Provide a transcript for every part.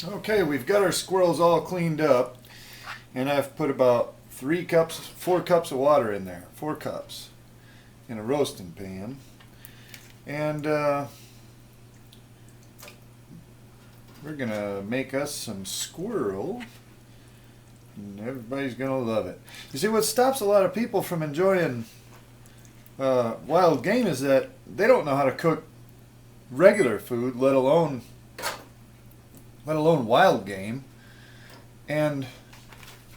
Okay, we've got our squirrels all cleaned up, and I've put about 4 cups of water in there, 4 cups, in a roasting pan. And we're gonna make us some squirrel, and everybody's gonna love it. You see, what stops a lot of people from enjoying wild game is that they don't know how to cook regular food, let alone wild game, and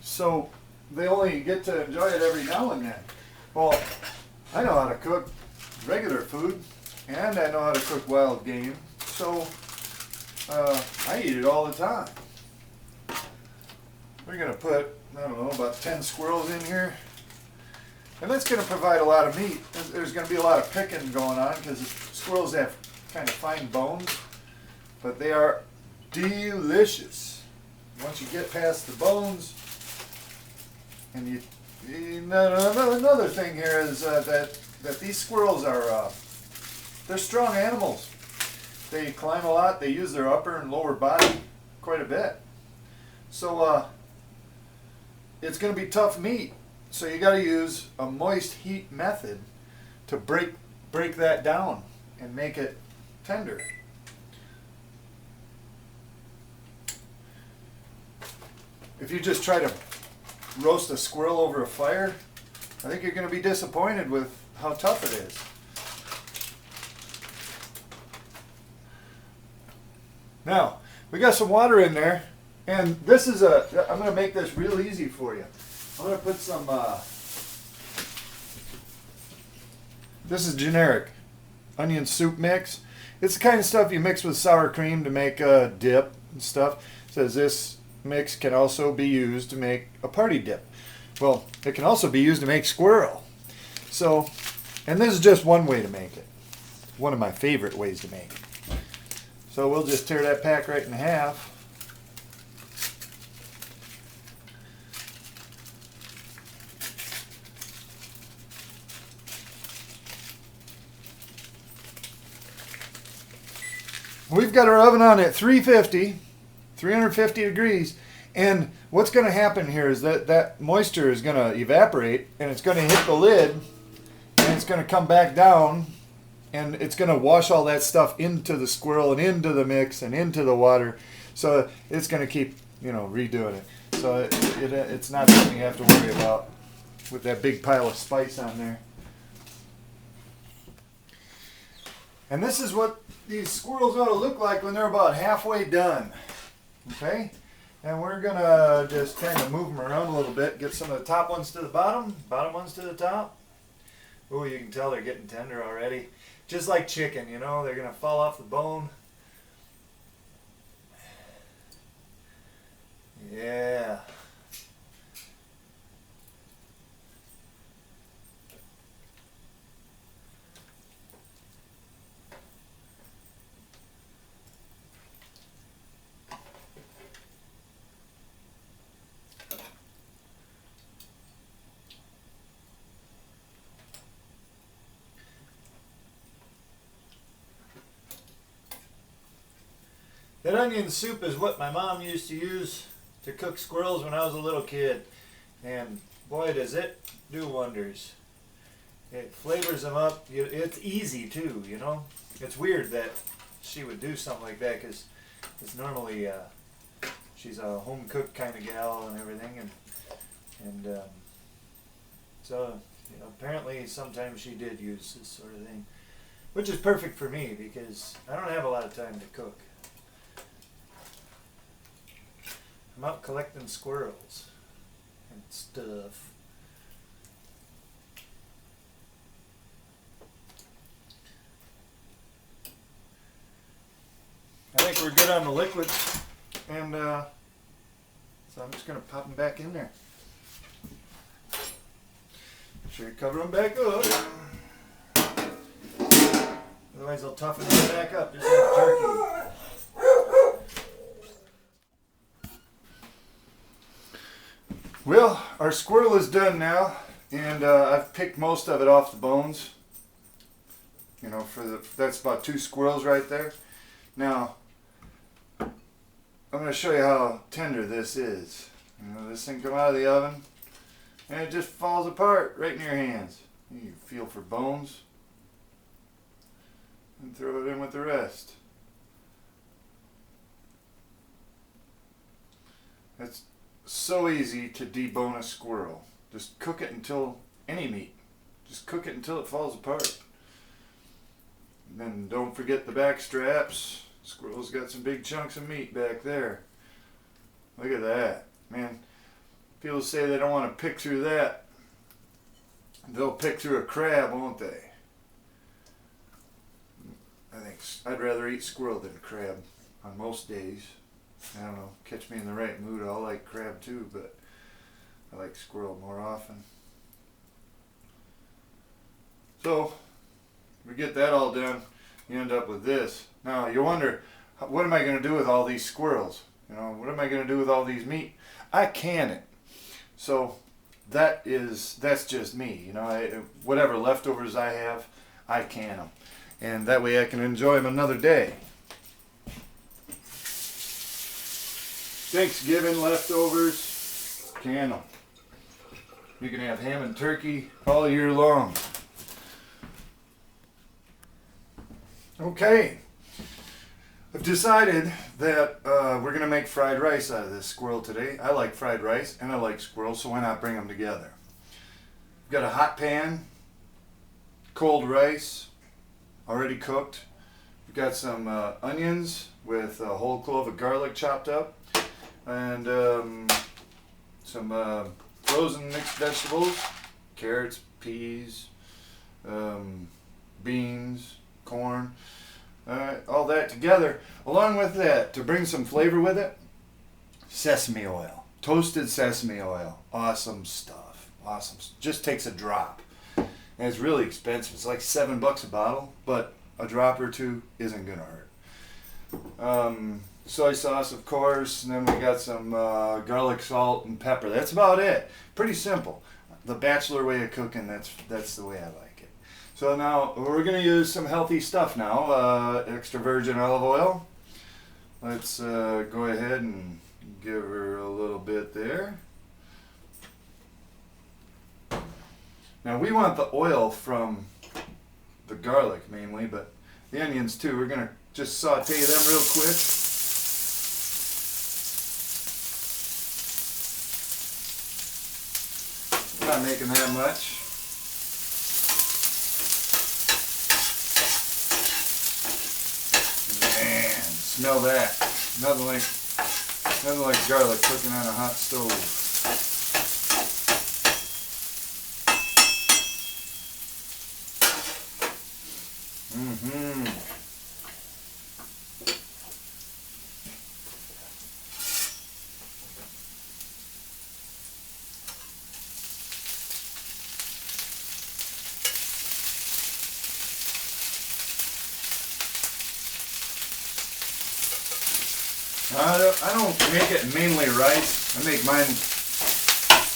so they only get to enjoy it every now and then. Well, I know how to cook regular food, and I know how to cook wild game, so I eat it all the time. We're going to put, I don't know, about 10 squirrels in here, and that's going to provide a lot of meat. There's going to be a lot of picking going on because squirrels have kind of fine bones, but they are delicious once you get past the bones. And another thing here is that these squirrels are they're strong animals. They climb a lot. They use their upper and lower body quite a bit. So it's going to be tough meat. So you got to use a moist heat method to break that down and make it tender. If you just try to roast a squirrel over a fire, I think you're going to be disappointed with how tough it is. Now, we got some water in there, and this is I'm going to make this real easy for you. I'm going to put some, this is generic onion soup mix. It's the kind of stuff you mix with sour cream to make a dip and stuff. It says this mix can also be used to make a party dip. Well, it can also be used to make squirrel. So, and this is just one way to make it. One of my favorite ways to make it. So we'll just tear that pack right in half. We've got our oven on at 350 degrees, and what's going to happen here is that moisture is going to evaporate, and it's going to hit the lid, and it's going to come back down, and it's going to wash all that stuff into the squirrel and into the mix and into the water. So it's going to keep, redoing it. So it's not something you have to worry about with that big pile of spice on there. And this is what these squirrels ought to look like when they're about halfway done. Okay? And we're going to just kind of move them around a little bit. Get some of the top ones to the bottom ones to the top. Oh, you can tell they're getting tender already. Just like chicken, they're going to fall off the bone. Yeah. That onion soup is what my mom used to use to cook squirrels when I was a little kid. And boy, does it do wonders. It flavors them up. It's easy too, It's weird that she would do something like that because it's normally, she's a home cook kind of gal and everything. And so, apparently sometimes she did use this sort of thing. Which is perfect for me because I don't have a lot of time to cook. I'm out collecting squirrels and stuff. I think we're good on the liquids, and so I'm just going to pop them back in there. Make sure you cover them back up. Otherwise they'll toughen them back up just like turkey. Well, our squirrel is done now, and I've picked most of it off the bones. That's about 2 squirrels right there. Now, I'm going to show you how tender this is. You know, this thing come out of the oven and it just falls apart right in your hands. You feel for bones and throw it in with the rest. It's so easy to debone a squirrel. Just cook it until any meat. Just cook it until it falls apart. And then don't forget the back straps. Squirrel's got some big chunks of meat back there. Look at that. Man, people say they don't want to pick through that. They'll pick through a crab, won't they? I think I'd rather eat squirrel than crab on most days. I don't know, catch me in the right mood. I'll like crab too, but I like squirrel more often. So, we get that all done, you end up with this. Now, you wonder, what am I going to do with all these squirrels? You know, what am I going to do with all these meat? I can it. So, that's just me. You know, whatever leftovers I have, I can them. And that way I can enjoy them another day. Thanksgiving leftovers, can them. You can have ham and turkey all year long. Okay, I've decided that we're going to make fried rice out of this squirrel today. I like fried rice and I like squirrel, so why not bring them together? We've got a hot pan, cold rice, already cooked. We've got some onions with a whole clove of garlic chopped up, and some frozen mixed vegetables, carrots, peas, beans, corn, all that together. Along with that, to bring some flavor with it, sesame oil, toasted sesame oil. Awesome stuff. Awesome. Just takes a drop. And it's really expensive. It's like $7 a bottle, but a drop or two isn't gonna hurt. Soy sauce, of course, and then we got some garlic, salt, and pepper. That's about it. Pretty simple. The bachelor way of cooking, that's the way I like it. So now we're going to use some healthy stuff now. Extra virgin olive oil. Let's go ahead and give her a little bit there. Now we want the oil from the garlic mainly, but the onions too. We're going to just saute them real quick. Not making that much. Man, smell that. Nothing like garlic cooking on a hot stove. I don't make it mainly rice. I make mine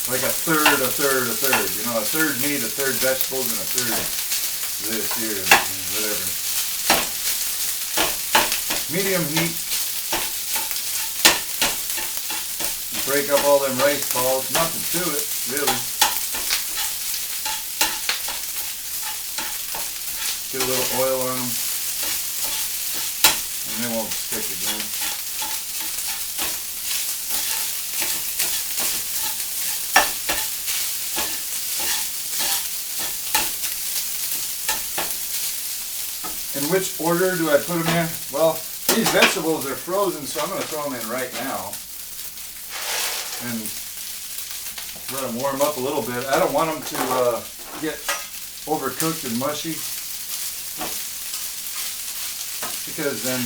like a third. You know, a third meat, a third vegetables, and a third this here, whatever. Medium heat. You break up all them rice balls. Nothing to it, really. Get a little oil on them, and they won't stick again. In which order do I put them in? Well, these vegetables are frozen, so I'm going to throw them in right now. And let them warm up a little bit. I don't want them to get overcooked and mushy, because then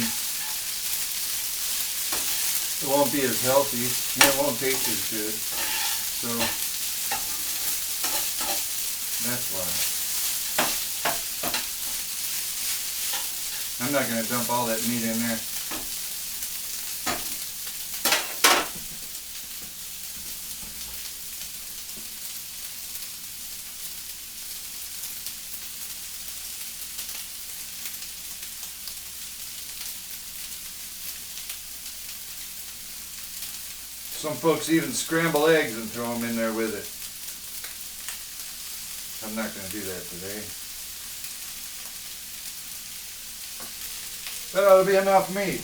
it won't be as healthy and it won't taste as good. So that's why. I'm not going to dump all that meat in there. Some folks even scramble eggs and throw them in there with it. I'm not going to do that today. That ought to be enough meat.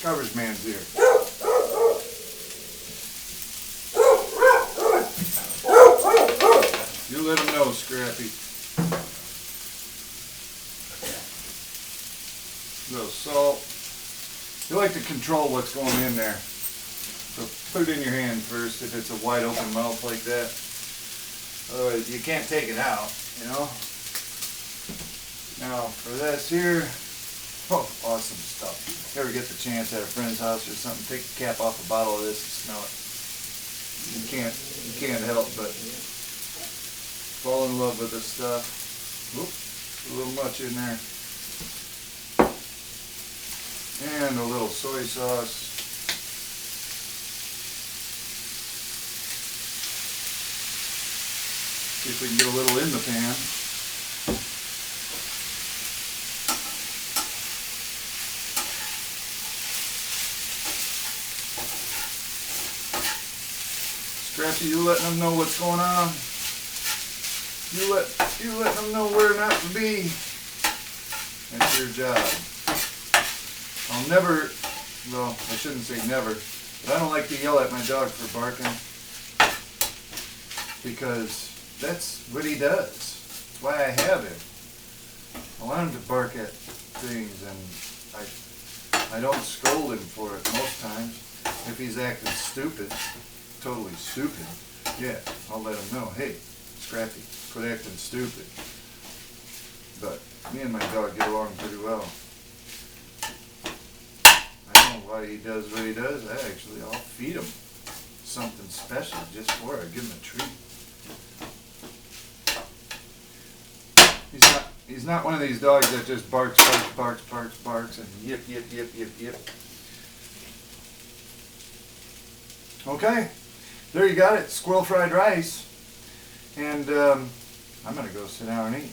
Covers man's ear. You let him know, Scrappy. A little salt. You like to control what's going in there. So put it in your hand first if it's a wide open mouth like that. Otherwise you can't take it out, you know. Now for this here, oh, awesome stuff. If you ever get the chance at a friend's house or something, take the cap off a bottle of this and smell it. You can't help but fall in love with this stuff. Oops, a little much in there. And a little soy sauce. See if we can get a little in the pan. Scrappy, you letting them know what's going on. You let them know where not to be. That's your job. I'll never, well, I shouldn't say never, but I don't like to yell at my dog for barking because that's what he does. That's why I have him. I want him to bark at things, and I don't scold him for it most times. If he's acting stupid, totally stupid, yeah, I'll let him know, hey, Scrappy, quit acting stupid. But me and my dog get along pretty well. Why he does what he does, I'll feed him something special just for it. Give him a treat. He's not one of these dogs that just barks and yip. Okay, there you got it, squirrel fried rice. And I'm gonna go sit down and eat.